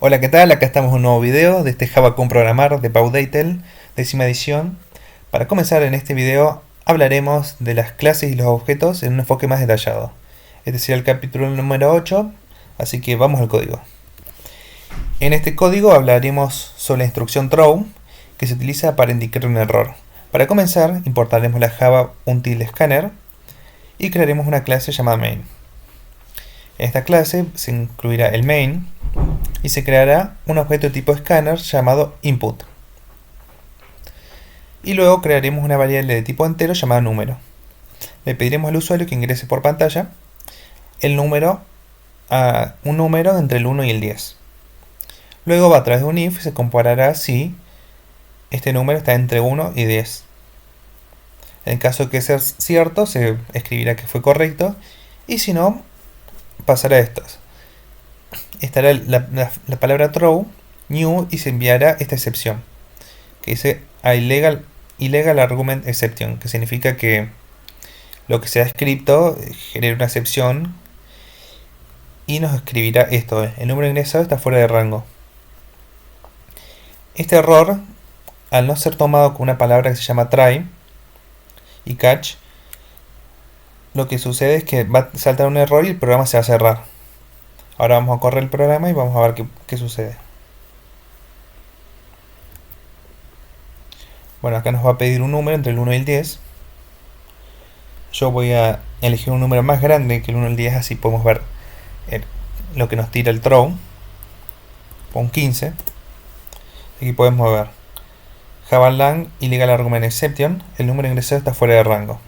Hola, ¿qué tal? Acá estamos en un nuevo video de este Java con programar de Powdatail, décima edición. Para comenzar en este video hablaremos de las clases y los objetos en un enfoque más detallado. Este será el capítulo número 8, así que vamos al código. En este código hablaremos sobre la instrucción throw, que se utiliza para indicar un error. Para comenzar, importaremos la Java Until Scanner y crearemos una clase llamada main. En esta clase se incluirá el main y se creará un objeto de tipo scanner llamado input. Y luego crearemos una variable de tipo entero llamada número. Le pediremos al usuario que ingrese por pantalla el número un número entre el 1 y el 10. Luego a través de un if se comparará si este número está entre 1 y 10. En caso de que sea cierto, se escribirá que fue correcto, y si no, pasará estos. Estará la palabra throw, new, y se enviará esta excepción, que dice illegal argument exception, que significa que lo que sea escrito genera una excepción y nos escribirá esto: el número ingresado está fuera de rango. Este error, al no ser tomado con una palabra que se llama try y catch, lo que sucede es que va a saltar un error y el programa se va a cerrar. Ahora vamos a correr el programa y vamos a ver qué sucede. Bueno, acá nos va a pedir un número entre el 1 y el 10. Yo voy a elegir un número más grande que el 1 y el 10, así podemos ver lo que nos tira el throw. Pon 15. Aquí podemos ver Java lang illegal argument exception, el número ingresado está fuera de rango.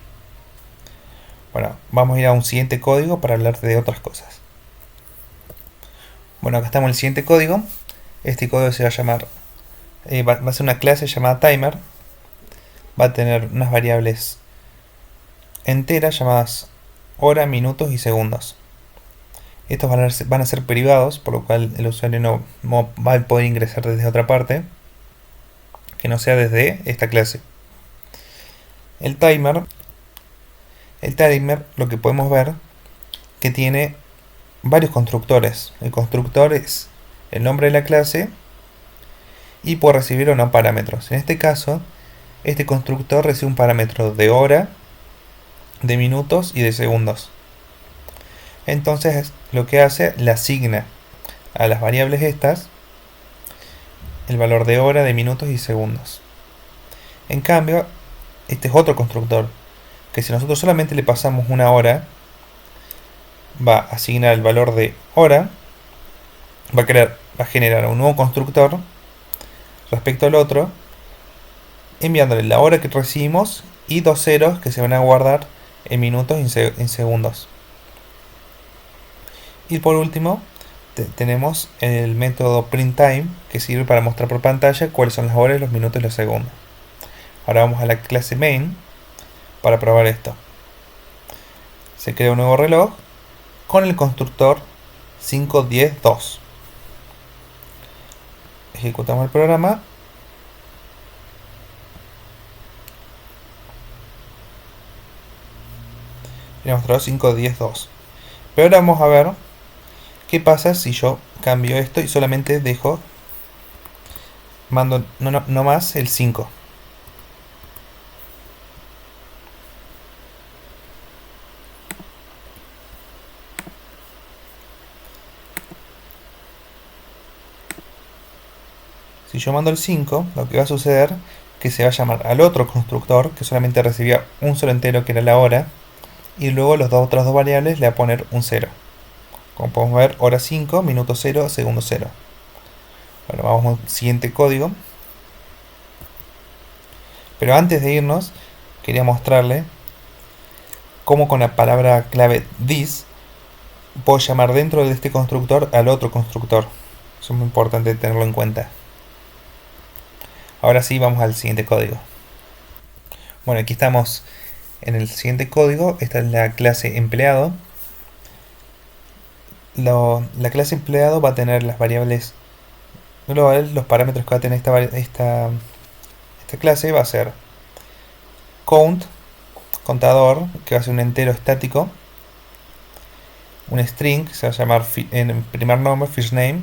Bueno, vamos a ir a un siguiente código para hablar de otras cosas. Bueno, acá estamos en el siguiente código. Este código se va a llamar, va a ser una clase llamada timer. Va a tener unas variables enteras llamadas hora, minutos y segundos. Estos van a ser privados, por lo cual el usuario no va a poder ingresar desde otra parte que no sea desde esta clase. El timer, lo que podemos ver que tiene varios constructores. El constructor es el nombre de la clase y puede recibir o no parámetros. En este caso, este constructor recibe un parámetro de hora, de minutos y de segundos. Entonces lo que hace, le asigna a las variables estas el valor de hora, de minutos y segundos. En cambio, este es otro constructor que si nosotros solamente le pasamos una hora, va a asignar el valor de hora, va a generar un nuevo constructor respecto al otro, enviándole la hora que recibimos y dos ceros que se van a guardar en minutos y en segundos. Y por último tenemos el método printTime, que sirve para mostrar por pantalla cuáles son las horas, los minutos y los segundos. Ahora vamos a la clase main para probar esto. Se crea un nuevo reloj con el constructor 5, 10, 2. Ejecutamos el programa. Y nos mostró 5, 10, 2. Pero ahora vamos a ver qué pasa si yo cambio esto y solamente mando no más el 5. Si yo mando el 5, lo que va a suceder es que se va a llamar al otro constructor que solamente recibía un solo entero, que era la hora, y luego los otras dos variables le va a poner un 0. Como podemos ver, hora 5, minuto 0, segundo 0. Bueno, vamos al siguiente código. Pero antes de irnos, quería mostrarle cómo con la palabra clave this puedo llamar dentro de este constructor al otro constructor. Eso es muy importante tenerlo en cuenta. Ahora sí, vamos al siguiente código. Bueno, aquí estamos en el siguiente código. Esta es la clase empleado. La clase empleado va a tener las variables globales, los parámetros que va a tener esta clase va a ser count, contador, que va a ser un entero estático, un string, que se va a llamar en primer nombre, first name,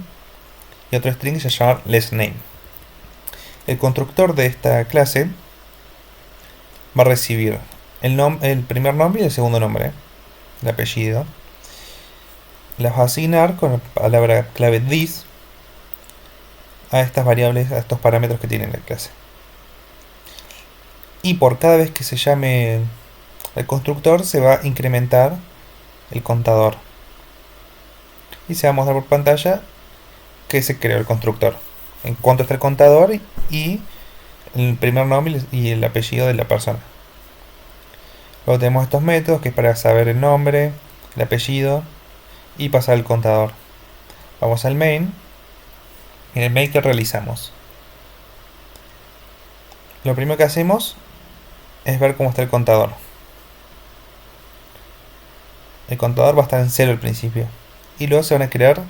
y otro string se llama letName. El constructor de esta clase va a recibir el primer nombre y el segundo nombre, el apellido. Las va a asignar con la palabra clave this a estas variables, a estos parámetros que tiene la clase. Y por cada vez que se llame el constructor se va a incrementar el contador. Y se va a mostrar por pantalla que se creó el constructor. En cuánto está el contador y el primer nombre y el apellido de la persona. Luego tenemos estos métodos que es para saber el nombre, el apellido y pasar el contador. Vamos al main. En el main, ¿qué realizamos? Lo primero que hacemos es ver cómo está el contador. El contador va a estar en 0 al principio. Y luego se van a crear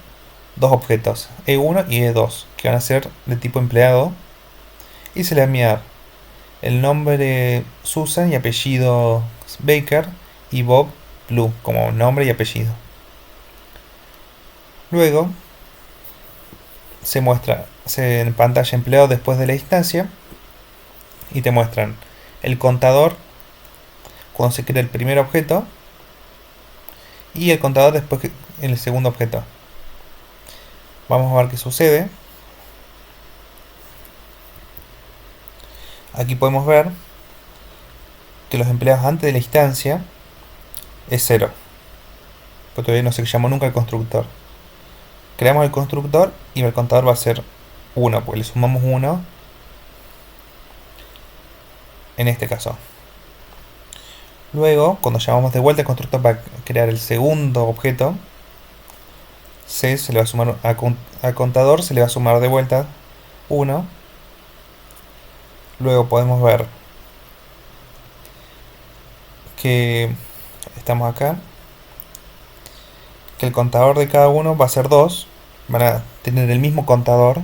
dos objetos, E1 y E2, que van a ser de tipo empleado. Y se le va a enviar el nombre Susan y apellido Baker y Bob Blue como nombre y apellido. Luego se muestra en pantalla empleado después de la instancia y te muestran el contador cuando se crea el primer objeto y el contador después en el segundo objeto. Vamos a ver qué sucede. Aquí podemos ver que los empleados antes de la instancia es 0, porque todavía no se llamó nunca el constructor. Creamos el constructor y el contador va a ser 1, pues le sumamos 1 en este caso. Luego, cuando llamamos de vuelta el constructor para crear el segundo objeto, se le va a sumar al contador, se le va a sumar de vuelta 1. Luego podemos ver que estamos acá, que el contador de cada uno va a ser 2, van a tener el mismo contador.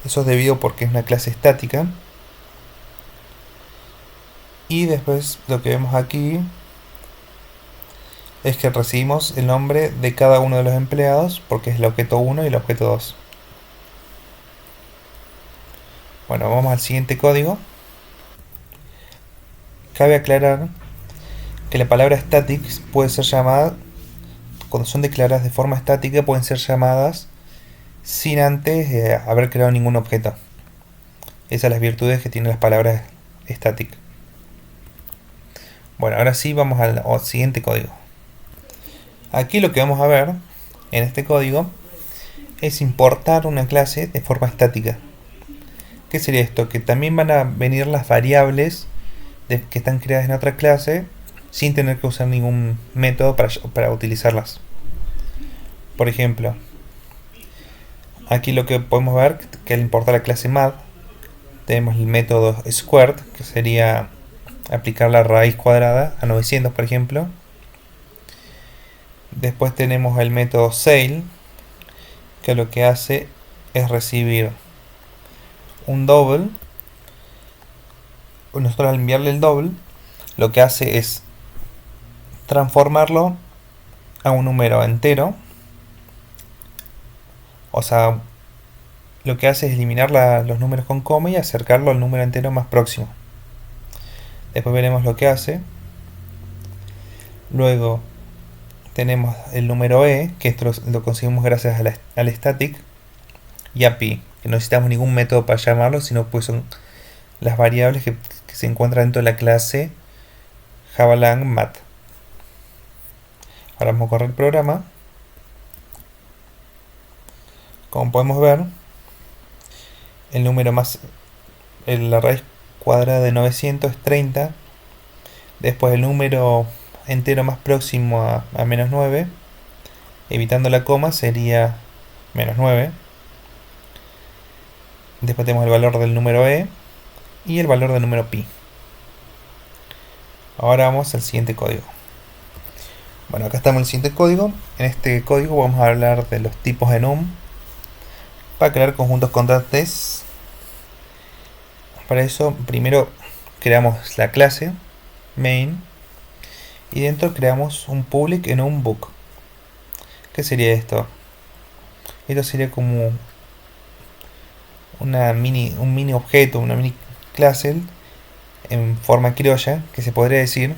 Eso es debido porque es una clase estática. Y después lo que vemos aquí es que recibimos el nombre de cada uno de los empleados porque es el objeto 1 y el objeto 2. Bueno, vamos al siguiente código. Cabe aclarar que la palabra static puede ser llamada, cuando son declaradas de forma estática, pueden ser llamadas sin antes haber creado ningún objeto. Esas son las virtudes que tienen las palabras static. Bueno, ahora sí vamos al siguiente código. Aquí lo que vamos a ver en este código es importar una clase de forma estática. ¿Qué sería esto? Que también van a venir las variables que están creadas en otra clase sin tener que usar ningún método para utilizarlas. Por ejemplo, aquí lo que podemos ver que al importar la clase math tenemos el método squared, que sería aplicar la raíz cuadrada a 900, por ejemplo. Después tenemos el método sale, que lo que hace es recibir un double. Nosotros al enviarle el double, lo que hace es transformarlo a un número entero. O sea, lo que hace es eliminar los números con coma y acercarlo al número entero más próximo. Después veremos lo que hace. Luego tenemos el número e, que esto lo conseguimos gracias al static, y a pi, que no necesitamos ningún método para llamarlo, sino pues son las variables que se encuentran dentro de la clase javalang math. Ahora vamos a correr el programa. Como podemos ver, el número más, la raíz cuadrada de 900 es 30. Después el número entero más próximo a menos 9, evitando la coma, sería menos 9. Después tenemos el valor del número e y el valor del número pi. Ahora vamos al siguiente código. Bueno, acá estamos en el siguiente código. En este código vamos a hablar de los tipos enum para crear conjuntos constantes. Para eso primero creamos la clase main y dentro creamos un public enum book. ¿Qué sería esto? Esto sería como un mini objeto, una mini clase en forma criolla, que se podría decir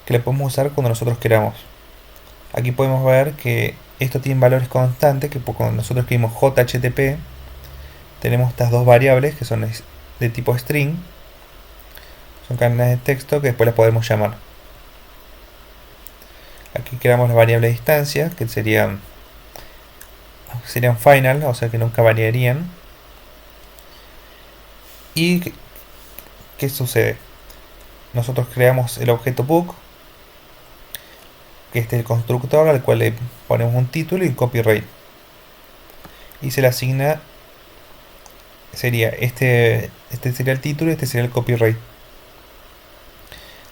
que la podemos usar cuando nosotros queramos. Aquí podemos ver que esto tiene valores constantes, que cuando nosotros escribimos JHTP, tenemos estas dos variables que son de tipo string, son cadenas de texto que después las podemos llamar. Aquí creamos las variables de distancia, que serían final, o sea que nunca variarían. ¿Y qué sucede? Nosotros creamos el objeto book, que este es el constructor al cual le ponemos un título y copyright. Y se le asigna, sería este sería el título y este sería el copyright.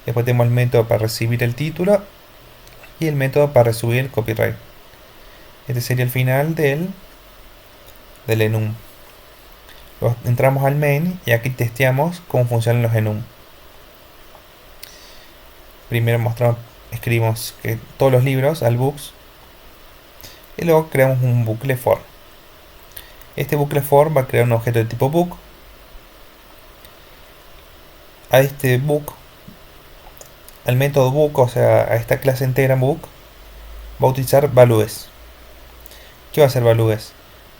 Después tenemos el método para recibir el título y el método para recibir el copyright. Este sería el final del enum. Luego entramos al main y aquí testeamos cómo funcionan los enum. Primero escribimos que todos los libros al books y luego creamos un bucle for. Este bucle for va a crear un objeto de tipo book. A este book, al método book, o sea, a esta clase entera book, va a utilizar values. ¿Qué va a hacer values?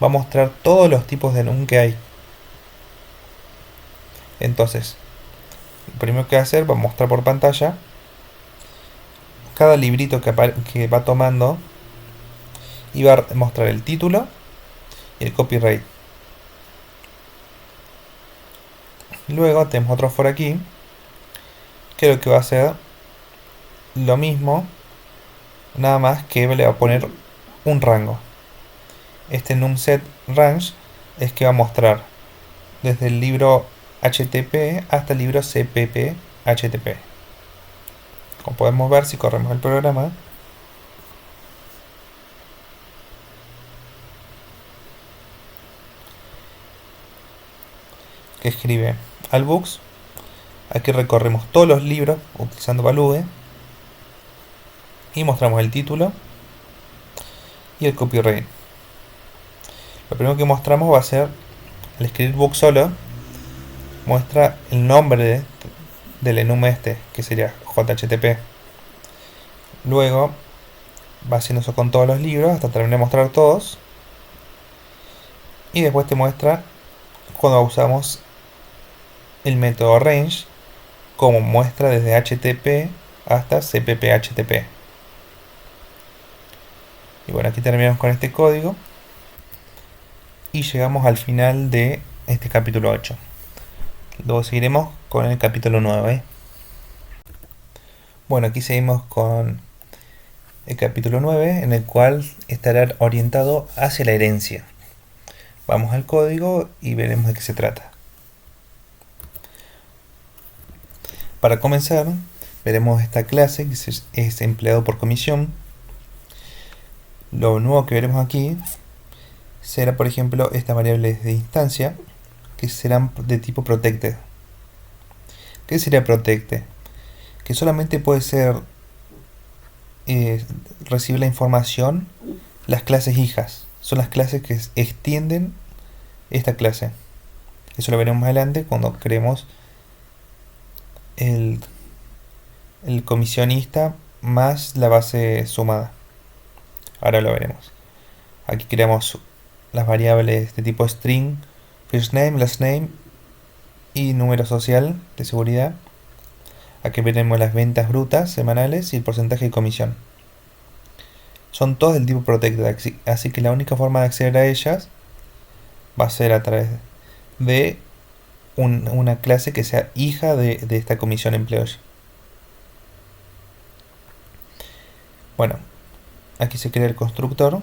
Va a mostrar todos los tipos de enum que hay. Entonces, lo primero que va a hacer, va a mostrar por pantalla cada librito que va tomando y va a mostrar el título y el copyright. Luego tenemos otro for aquí, que lo que va a hacer lo mismo, nada más que le va a poner un rango. Este numset range es que va a mostrar desde el libro HTTP hasta el libro CPP HTTP. Como podemos ver si corremos el programa, que escribe al books, aquí recorremos todos los libros utilizando value y mostramos el título y el copyright. Lo primero que mostramos va a ser al escribir book solo, muestra el nombre del enum este, que sería JHTP. Luego va haciendo eso con todos los libros hasta terminar de mostrar todos. Y después te muestra cuando usamos el método range, como muestra desde HTTP hasta CPP-HTTP. Y bueno, aquí terminamos con este código y llegamos al final de este capítulo 8. Luego seguiremos con el capítulo 9. Bueno, aquí seguimos con el capítulo 9, en el cual estará orientado hacia la herencia. Vamos al código y veremos de qué se trata. Para comenzar, veremos esta clase que es empleado por comisión. Lo nuevo que veremos aquí será, por ejemplo, estas variables de instancia, que serán de tipo protected. ¿Qué sería protected? Que solamente puede ser recibir la información las clases hijas. Son las clases que extienden esta clase. Eso lo veremos más adelante cuando creemos el comisionista más la base sumada. Ahora lo veremos. Aquí creamos las variables de tipo string, first name, last name y número social de seguridad. Aquí veremos las ventas brutas semanales y el porcentaje de comisión. Son todas del tipo protected, así que la única forma de acceder a ellas va a ser a través de una clase que sea hija de esta comisión employee. Bueno, aquí se crea el constructor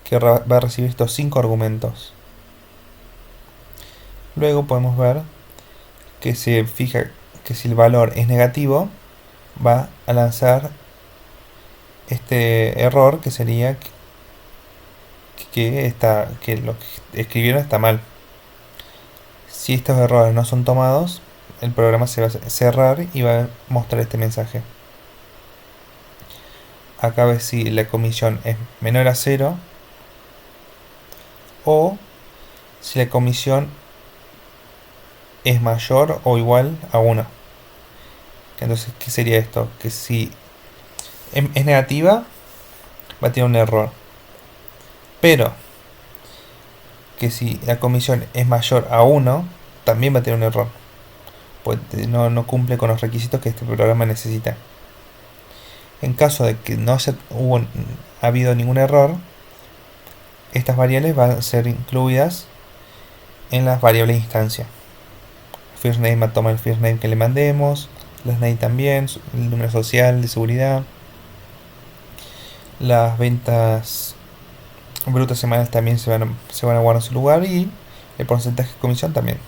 que va a recibir estos 5 argumentos. Luego podemos ver que se fija que si el valor es negativo, va a lanzar este error que sería que lo que escribieron está mal. Si estos errores no son tomados, el programa se va a cerrar y va a mostrar este mensaje. Acá ves si la comisión es menor a 0 o si la comisión es mayor o igual a 1. Entonces, ¿qué sería esto? Que si es negativa, va a tener un error. Pero que si la comisión es mayor a 1, también va a tener un error. Pues no cumple con los requisitos que este programa necesita. En caso de que no ha habido ningún error, estas variables van a ser incluidas en las variables de instancia. First name va a tomar el first name que le mandemos, last name también, el número social de seguridad. Las ventas brutas semanales también se van a guardar en su lugar y el porcentaje de comisión también.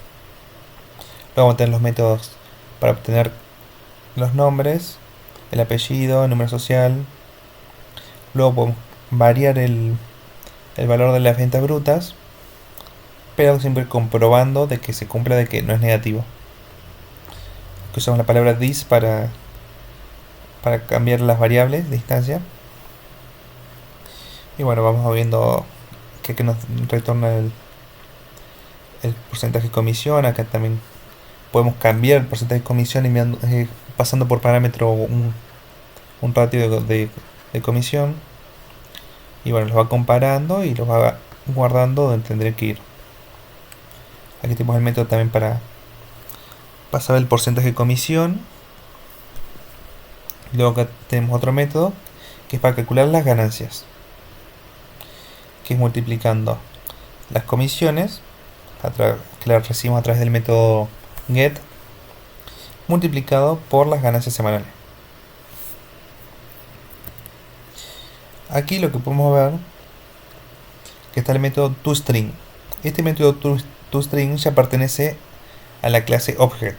Luego vamos a tener los métodos para obtener los nombres, el apellido, el número social. Luego podemos variar el valor de las ventas brutas, pero siempre comprobando de que se cumpla de que no es negativo. Que usamos la palabra this para cambiar las variables de instancia. Y bueno, vamos viendo que nos retorna el porcentaje de comisión. Acá también podemos cambiar el porcentaje de comisión pasando por parámetro un ratio de comisión. Y bueno, los va comparando y los va guardando donde tendré que ir. Aquí tenemos el método también para pasar el porcentaje de comisión. Luego acá tenemos otro método que es para calcular las ganancias, que es multiplicando las comisiones que las recibimos a través del método get multiplicado por las ganancias semanales. Aquí lo que podemos ver que está el método toString. Este método toString ya pertenece a la clase object,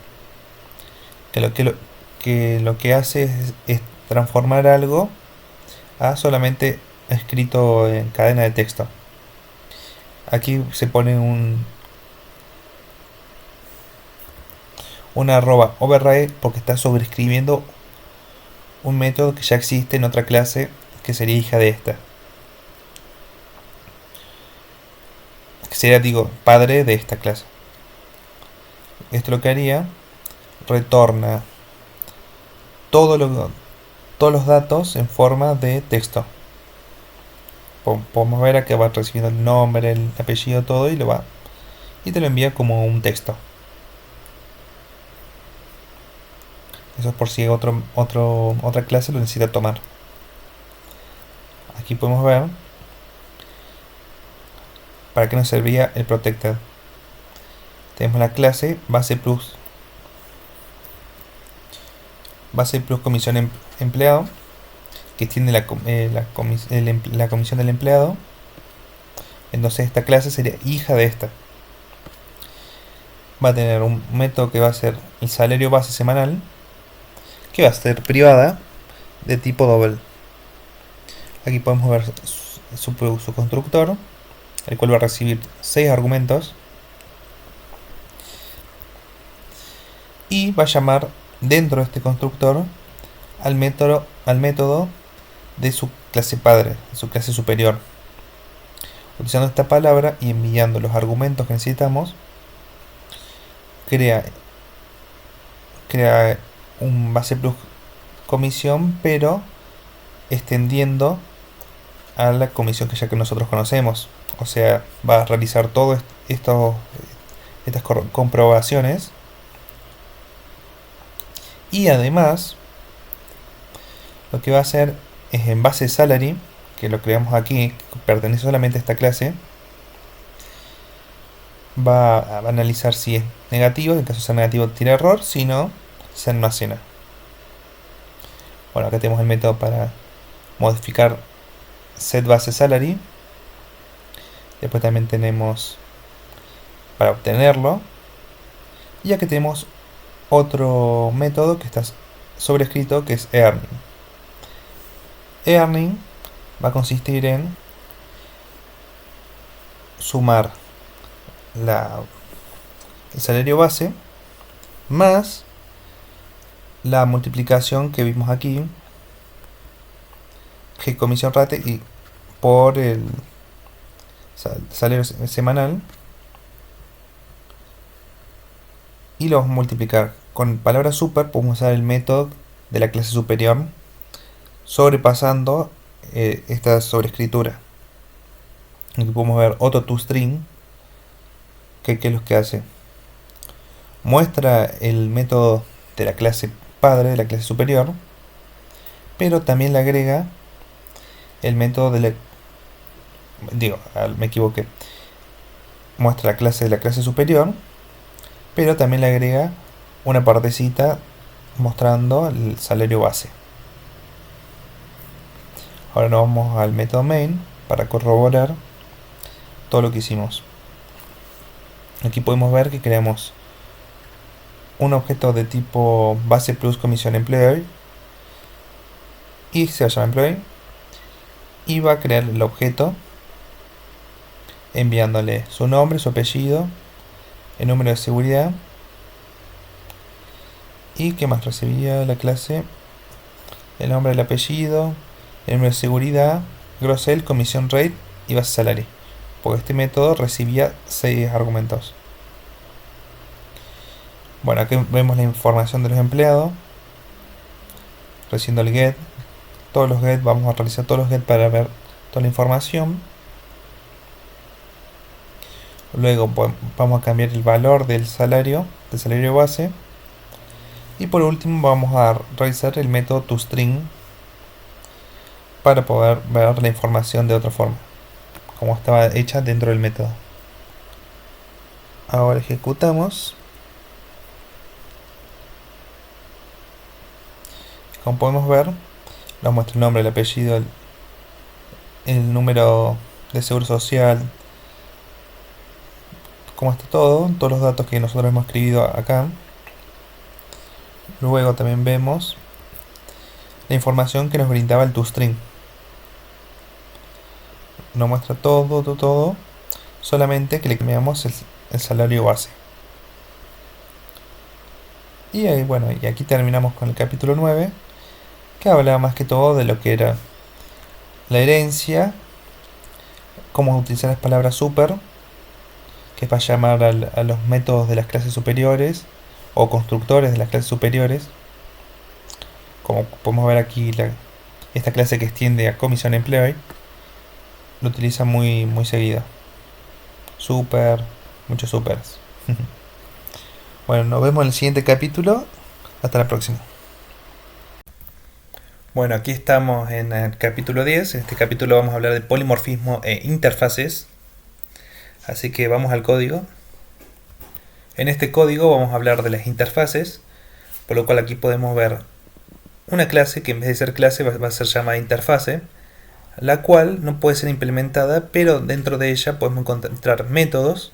que lo que hace es transformar algo a solamente escrito en cadena de texto. Aquí se pone una arroba override porque está sobreescribiendo un método que ya existe en otra clase que sería hija de esta. Que sería, padre de esta clase. Esto lo que haría, retorna todos los datos en forma de texto. Podemos ver que va recibiendo el nombre, el apellido, todo y te lo envía como un texto. Eso es por si otra clase lo necesita tomar. Aquí podemos ver para qué nos servía el protected. Tenemos la clase base plus comisión empleado, que tiene la comisión del empleado. Entonces esta clase sería hija de esta. Va a tener un método que va a ser el salario base semanal, que va a ser privada de tipo double. Aquí podemos ver su constructor, el cual va a recibir 6 argumentos y va a llamar dentro de este constructor al método de su clase padre, de su clase superior. Utilizando esta palabra y enviando los argumentos que necesitamos, crea un base plus comisión, pero extendiendo a la comisión que nosotros conocemos. O sea, va a realizar todas estas comprobaciones. Y además, lo que va a hacer es en base salary, que lo creamos aquí, que pertenece solamente a esta clase, va a analizar si es negativo. En caso de ser negativo tira error, si no, se almacena. Bueno, acá tenemos el método para modificar set base salary. Después también tenemos para obtenerlo. Y aquí tenemos otro método que está sobrescrito, que es earning. Earning va a consistir en sumar el salario base más la multiplicación que vimos aquí, G comisión rate, y por el salario semanal, y lo vamos a multiplicar. Con palabra super podemos usar el método de la clase superior, sobrepasando esta sobrescritura. Aquí podemos ver otro toString, que es lo que hace. Muestra el método de la clase padre, de la clase superior, pero también le agrega el método de la... me equivoqué. Muestra la clase de la clase superior, pero también le agrega una partecita mostrando el salario base. Ahora nos vamos al método main para corroborar todo lo que hicimos. Aquí podemos ver que creamos un objeto de tipo base plus comisión employee y se va a llamar employee y va a crear el objeto enviándole su nombre, su apellido, el número de seguridad y qué más recibía la clase, el nombre, el apellido, el número de seguridad, gross sale, comisión rate y base salary, porque este método recibía 6 argumentos. Bueno, aquí vemos la información de los empleados, recibiendo el get, todos los get, vamos a realizar todos los get para ver toda la información. Luego vamos a cambiar el valor del salario base. Y por último vamos a realizar el método toString para poder ver la información de otra forma, como estaba hecha dentro del método. Ahora ejecutamos. Como podemos ver, nos muestra el nombre, el apellido, el número de seguro social, como está todo, todos los datos que nosotros hemos escrito acá. Luego también vemos la información que nos brindaba el toString. Nos muestra todo, solamente que le cambiamos el salario base. Y ahí, bueno, y aquí terminamos con el capítulo 9, que habla más que todo de lo que era la herencia, cómo utilizar las palabras super, que es para llamar a los métodos de las clases superiores o constructores de las clases superiores. Como podemos ver aquí, esta clase que extiende a comisión employee lo utiliza muy seguido. Super, muchos supers. Bueno, nos vemos en el siguiente capítulo. Hasta la próxima. Bueno, aquí estamos en el capítulo 10. En este capítulo vamos a hablar de polimorfismo e interfaces. Así que vamos al código. En este código vamos a hablar de las interfaces, por lo cual aquí podemos ver una clase que en vez de ser clase va a ser llamada interfase, la cual no puede ser implementada, pero dentro de ella podemos encontrar métodos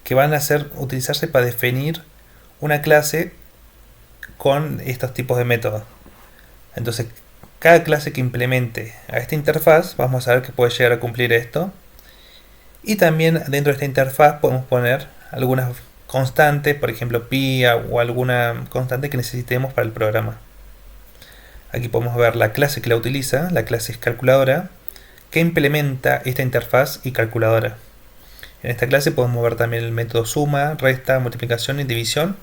que van a utilizarse para definir una clase con estos tipos de métodos. Entonces, cada clase que implemente a esta interfaz, vamos a ver que puede llegar a cumplir esto. Y también dentro de esta interfaz podemos poner algunas constantes, por ejemplo pi o alguna constante que necesitemos para el programa. Aquí podemos ver la clase que la utiliza, la clase es calculadora, que implementa esta interfaz y calculadora. En esta clase podemos ver también el método suma, resta, multiplicación y división,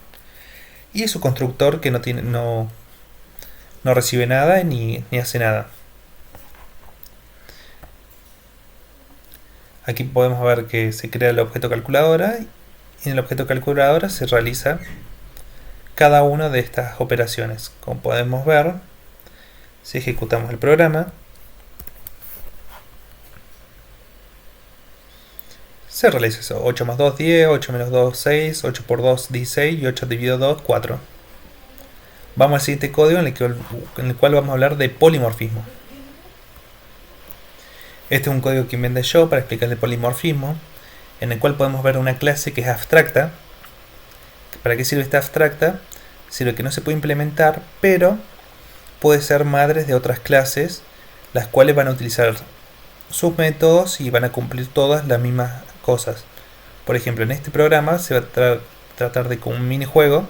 y su constructor que no recibe nada ni hace nada. Aquí podemos ver que se crea el objeto calculadora y en el objeto calculadora se realiza cada una de estas operaciones. Como podemos ver, si ejecutamos el programa, se realiza eso: 8 más 2, 10, 8 menos 2, 6, 8 por 2, 16 y 8 dividido 2, 4. Vamos al siguiente código en el cual vamos a hablar de polimorfismo. Este es un código que inventé yo para explicar el polimorfismo, en el cual podemos ver una clase que es abstracta. ¿Para qué sirve esta abstracta? Sirve que no se puede implementar, pero puede ser madres de otras clases, las cuales van a utilizar sus métodos y van a cumplir todas las mismas cosas. Por ejemplo, en este programa se va a tratar de un minijuego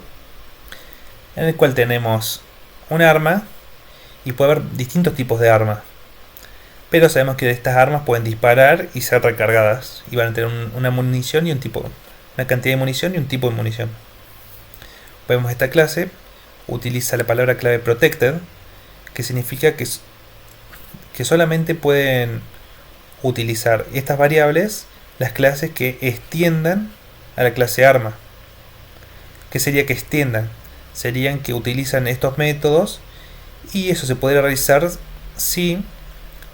en el cual tenemos un arma y puede haber distintos tipos de armas. Pero sabemos que estas armas pueden disparar y ser recargadas y van a tener una munición y una cantidad de munición y un tipo de munición. Vemos esta clase utiliza la palabra clave protected, que significa que solamente pueden utilizar estas variables las clases que extiendan a la clase arma. ¿Qué sería que extiendan? Serían que utilizan estos métodos, y eso se podría realizar si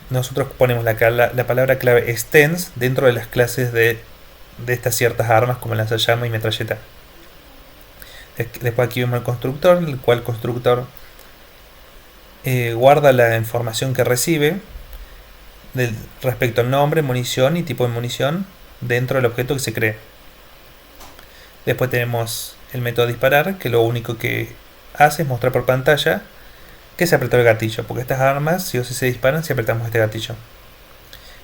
nosotros ponemos la palabra clave extends dentro de las clases de estas ciertas armas como lanzallamas y metralleta. Después aquí vemos el constructor, el cual constructor guarda la información que recibe respecto al nombre, munición y tipo de munición dentro del objeto que se cree. Después tenemos el método disparar, que lo único que hace es mostrar por pantalla que se apretó el gatillo, porque estas armas sí o sí se disparan si apretamos este gatillo.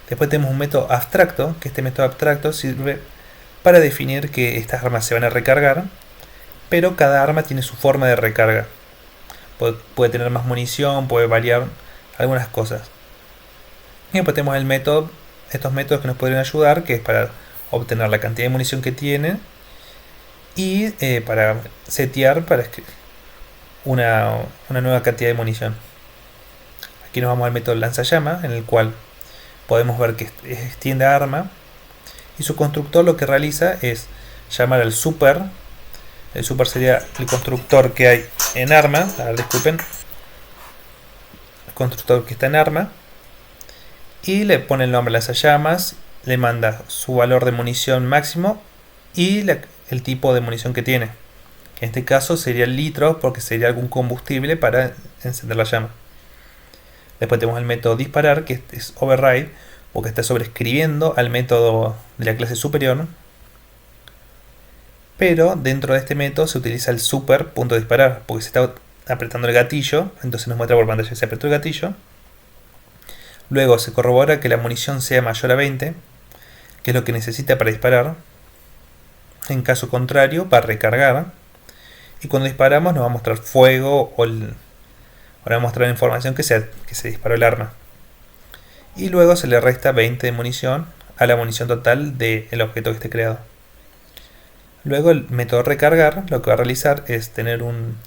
Después tenemos un método abstracto, que este método abstracto sirve para definir que estas armas se van a recargar, pero cada arma tiene su forma de recarga. Puede tener más munición, puede variar algunas cosas. Y después tenemos estos métodos que nos podrían ayudar, que es para obtener la cantidad de munición que tiene y para setear para una nueva cantidad de munición. Aquí nos vamos al método lanzallamas, en el cual podemos ver que extiende arma, y su constructor lo que realiza es llamar al super. El super sería el constructor que hay en arma. Disculpen, el constructor que está en arma, y le pone el nombre lanzallamas, le manda su valor de munición máximo y el tipo de munición que tiene. En este caso sería el litro, porque sería algún combustible para encender la llama. Después tenemos el método disparar, que es override, porque está sobreescribiendo al método de la clase superior. Pero dentro de este método se utiliza el super punto de disparar, porque se está apretando el gatillo, entonces nos muestra por pantalla que se apretó el gatillo. Luego se corrobora que la munición sea mayor a 20, que es lo que necesita para disparar. En caso contrario, va a recargar. Y cuando disparamos nos va a mostrar fuego o va a mostrar información que se disparó el arma. Y luego se le resta 20 de munición a la munición total del objeto que esté creado. Luego el método recargar lo que va a realizar es tener un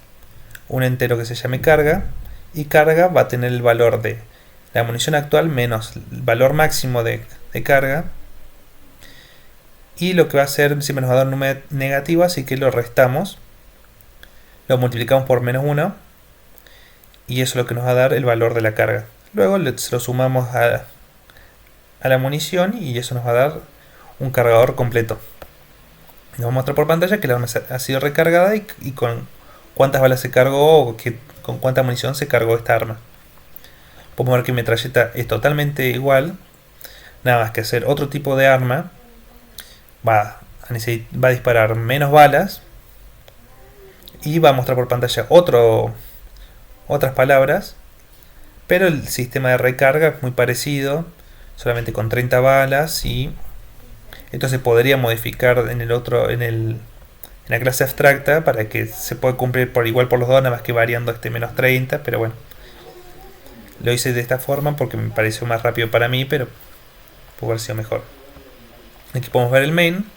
entero que se llame carga, y carga va a tener el valor de la munición actual menos el valor máximo de carga, y lo que va a hacer siempre nos va a dar un número negativo, así que lo restamos, lo multiplicamos por menos 1, y eso es lo que nos va a dar el valor de la carga. Luego se lo sumamos a la munición, y eso nos va a dar un cargador completo. Nos va a mostrar por pantalla que la arma ha sido recargada y con cuántas balas se cargó o con cuánta munición se cargó esta arma. Podemos ver que mi metralleta es totalmente igual, nada más que hacer otro tipo de arma. Va a disparar menos balas y va a mostrar por pantalla otras palabras, pero el sistema de recarga es muy parecido, solamente con 30 balas, y entonces podría modificar en la clase abstracta para que se pueda cumplir por igual por los dos, nada más que variando este menos 30, pero bueno. Lo hice de esta forma porque me pareció más rápido para mí, pero pudo haber sido mejor. Aquí podemos ver el main.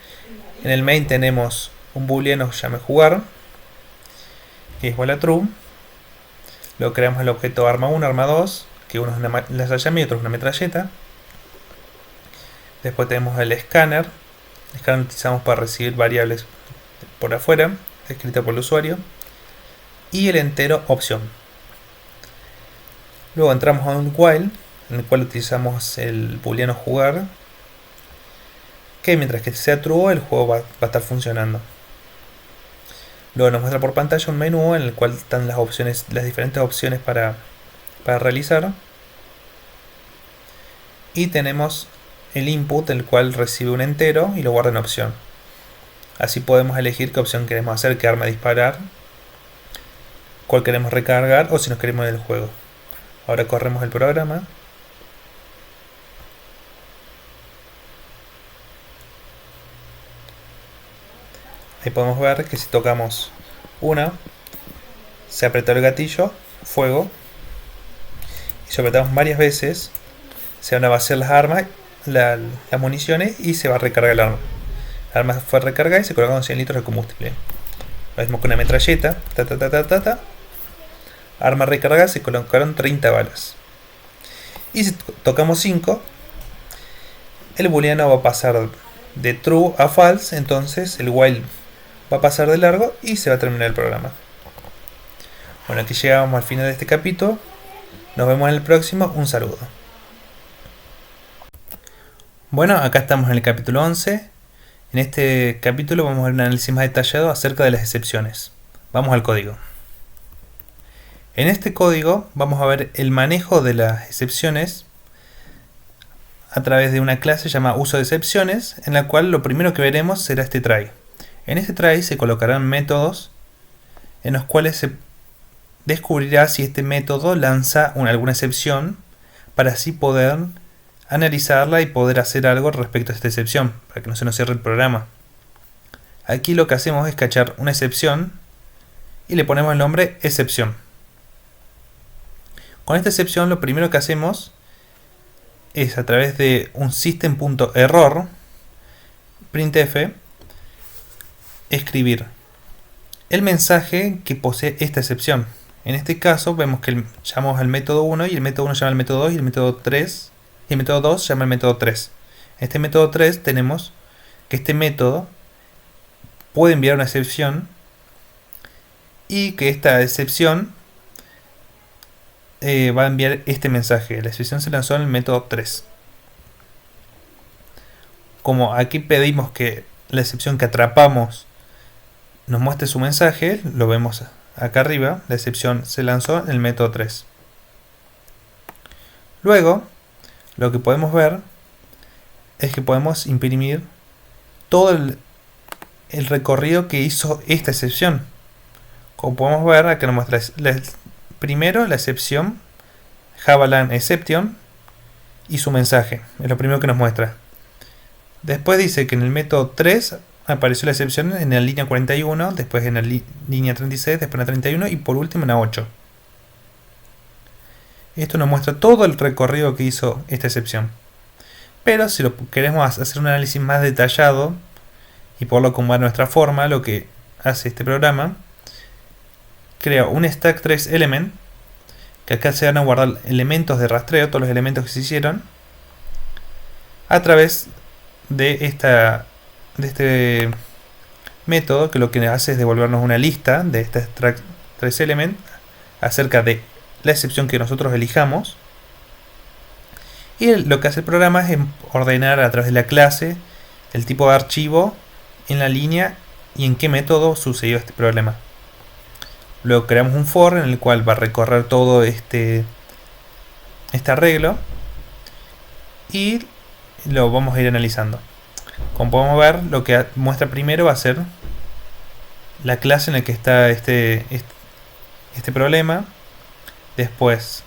En el main tenemos un booleano que se llama jugar, que es igual a true. Luego creamos el objeto arma 1, arma 2, que uno es una lanzallamas y otro es una metralleta. Después tenemos el escáner. El escáner lo utilizamos para recibir variables por afuera, escritas por el usuario. Y el entero opción. Luego entramos a un while, en el cual utilizamos el booleano jugar, que mientras que sea true el juego va a estar funcionando. Luego nos muestra por pantalla un menú en el cual están las diferentes opciones para realizar. Y tenemos el input, el cual recibe un entero y lo guarda en opción. Así podemos elegir qué opción queremos hacer, qué arma disparar, cuál queremos recargar o si nos queremos en el juego. Ahora corremos el programa. Ahí podemos ver que si tocamos una, se apretó el gatillo, fuego. Y si apretamos varias veces, se van a vaciar las armas, las municiones, y se va a recargar el arma. La arma fue recargada y se colocaron 100 litros de combustible. Lo mismo con una metralleta. Arma recargada, se colocaron 30 balas. Y si tocamos 5, el booleano va a pasar de true a false, entonces el while va a pasar de largo y se va a terminar el programa. Bueno, aquí llegamos al final de este capítulo. Nos vemos en el próximo. Un saludo. Bueno, acá estamos en el capítulo 11. En este capítulo vamos a ver un análisis más detallado acerca de las excepciones. Vamos al código. En este código vamos a ver el manejo de las excepciones a través de una clase llamada uso de excepciones, en la cual lo primero que veremos será este try. En este try se colocarán métodos en los cuales se descubrirá si este método lanza alguna excepción para así poder analizarla y poder hacer algo respecto a esta excepción, para que no se nos cierre el programa. Aquí lo que hacemos es cachar una excepción y le ponemos el nombre excepción. Con esta excepción lo primero que hacemos es, a través de un system.error printf, escribir el mensaje que posee esta excepción. En este caso vemos que llamamos al método 1 y el método 1 llama al método 2 y el método 3 y el método 2 llama al método 3. En este método 3 tenemos que este método puede enviar una excepción y que esta excepción va a enviar este mensaje. La excepción se lanzó en el método 3. Como aquí pedimos que la excepción que atrapamos nos muestre su mensaje, lo vemos acá arriba. La excepción se lanzó en el método 3. Luego, lo que podemos ver es que podemos imprimir todo el recorrido que hizo esta excepción. Como podemos ver, acá nos muestra primero la excepción Javalan exception y su mensaje. Es lo primero que nos muestra. Después dice que en el método 3 apareció la excepción en la línea 41, después en la línea 36, después en la 31 y por último en la 8. Esto nos muestra todo el recorrido que hizo esta excepción. Pero si lo queremos hacer un análisis más detallado y poderlo acomodar a nuestra forma, lo que hace este programa, crea un stack trace element, que acá se van a guardar elementos de rastreo, todos los elementos que se hicieron, a través de este método, que lo que hace es devolvernos una lista de este stack trace element acerca de la excepción que nosotros elijamos. Y lo que hace el programa es ordenar a través de la clase el tipo de archivo en la línea y en qué método sucedió este problema. Luego creamos un for en el cual va a recorrer todo este arreglo y lo vamos a ir analizando. Como podemos ver, lo que muestra primero va a ser la clase en la que está este problema. Después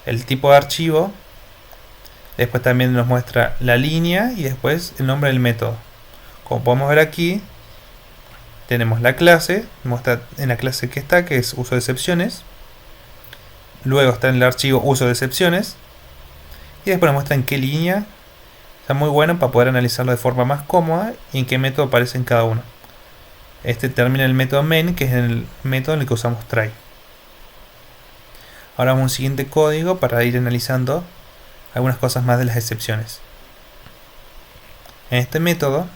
el tipo de archivo. Después también nos muestra la línea y después el nombre del método. Como podemos ver aquí, tenemos la clase, muestra en la clase que es uso de excepciones. Luego está en el archivo uso de excepciones. Y después nos muestra en qué línea. Está muy bueno para poder analizarlo de forma más cómoda y en qué método aparece en cada uno. Este termina el método main, que es el método en el que usamos try. Ahora vamos a un siguiente código para ir analizando algunas cosas más de las excepciones. En este método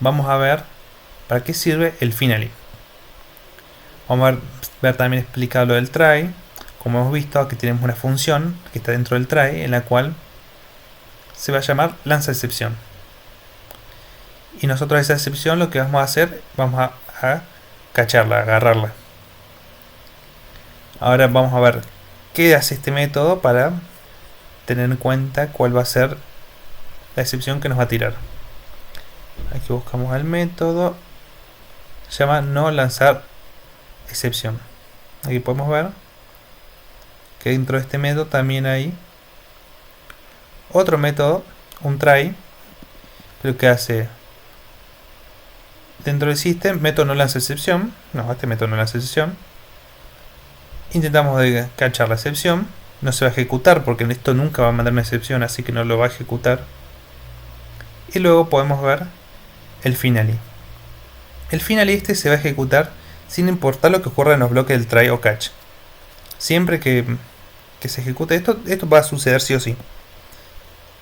vamos a ver para qué sirve el finally. Vamos a ver también explicado lo del try. Como hemos visto, aquí tenemos una función que está dentro del try, en la cual se va a llamar lanza excepción. Y nosotros esa excepción lo que vamos a hacer, vamos a cacharla, agarrarla. Ahora vamos a ver qué hace este método para tener en cuenta cuál va a ser la excepción que nos va a tirar. Aquí buscamos el método, se llama no lanzar excepción. Aquí podemos ver que dentro de este método también hay otro método, un try, pero que hace dentro del system método no lanza excepción. No, este método no lanza excepción. Intentamos de cachar la excepción. No se va a ejecutar porque esto nunca va a mandar una excepción, así que no lo va a ejecutar. Y luego podemos ver el finally. El finally se va a ejecutar sin importar lo que ocurra en los bloques del try o catch. Siempre que se ejecute esto va a suceder sí o sí.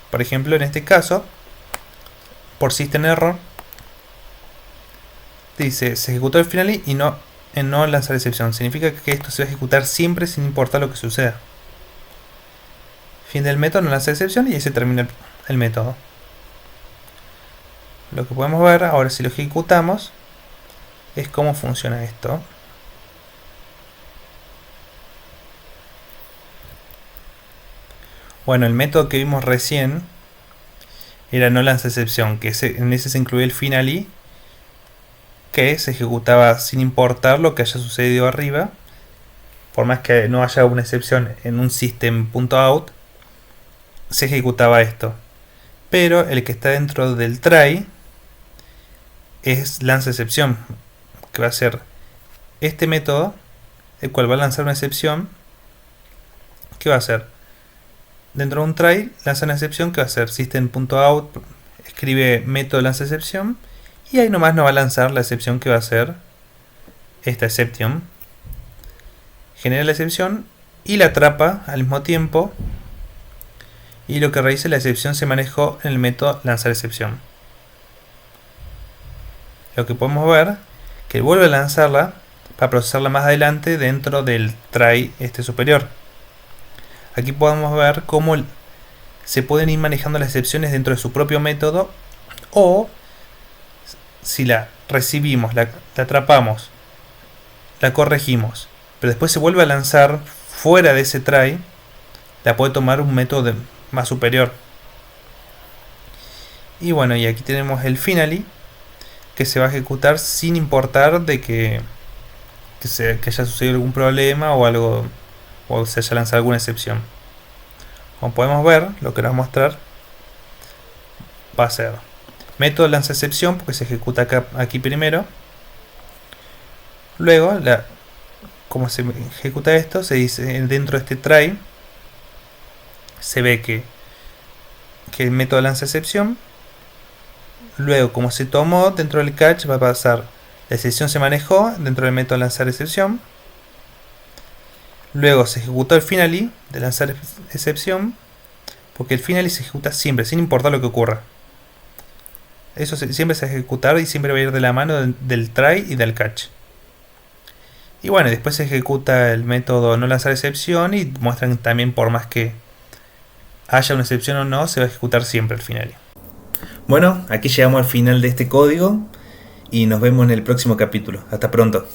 Por ejemplo, en este caso, por system error, dice se ejecutó el finally y no lanzar excepción. Significa que esto se va a ejecutar siempre sin importar lo que suceda. Fin del método, no lanza excepción, y ahí se termina el método. Lo que podemos ver ahora, si lo ejecutamos, es cómo funciona esto. Bueno, el método que vimos recién era no lanza excepción, que en ese se incluía el finally, que se ejecutaba sin importar lo que haya sucedido arriba, por más que no haya una excepción en un system.out, se ejecutaba esto. Pero el que está dentro del try es lanza excepción, que va a ser este método, el cual va a lanzar una excepción, que va a ser dentro de un try, lanza una excepción, que va a ser system.out, escribe método lanza excepción, y ahí nomás nos va a lanzar la excepción, que va a ser esta exception. Genera la excepción y la atrapa al mismo tiempo, y lo que realiza la excepción se manejó en el método lanzar excepción. Lo que podemos ver, que vuelve a lanzarla para procesarla más adelante dentro del try superior. Aquí podemos ver cómo se pueden ir manejando las excepciones dentro de su propio método, o si la recibimos, la atrapamos, la corregimos, pero después se vuelve a lanzar fuera de ese try, la puede tomar un método más superior. Y bueno, y aquí tenemos el finally, que se va a ejecutar sin importar de que haya sucedido algún problema o algo, o se haya lanzado alguna excepción. Como podemos ver, lo que nos va a mostrar va a ser método lanza excepción, porque se ejecuta aquí primero. Luego, como se ejecuta esto, se dice dentro de este try, se ve que el método lanza excepción. Luego, como se tomó dentro del catch, va a pasar la excepción se manejó dentro del método lanzar excepción. Luego se ejecutó el finally de lanzar excepción, porque el finally se ejecuta siempre, sin importar lo que ocurra. Eso siempre se va a ejecutar y siempre va a ir de la mano del try y del catch. Y bueno, después se ejecuta el método no lanzar excepción, y muestran también, por más que haya una excepción o no, se va a ejecutar siempre el finally. Bueno, aquí llegamos al final de este código y nos vemos en el próximo capítulo. Hasta pronto.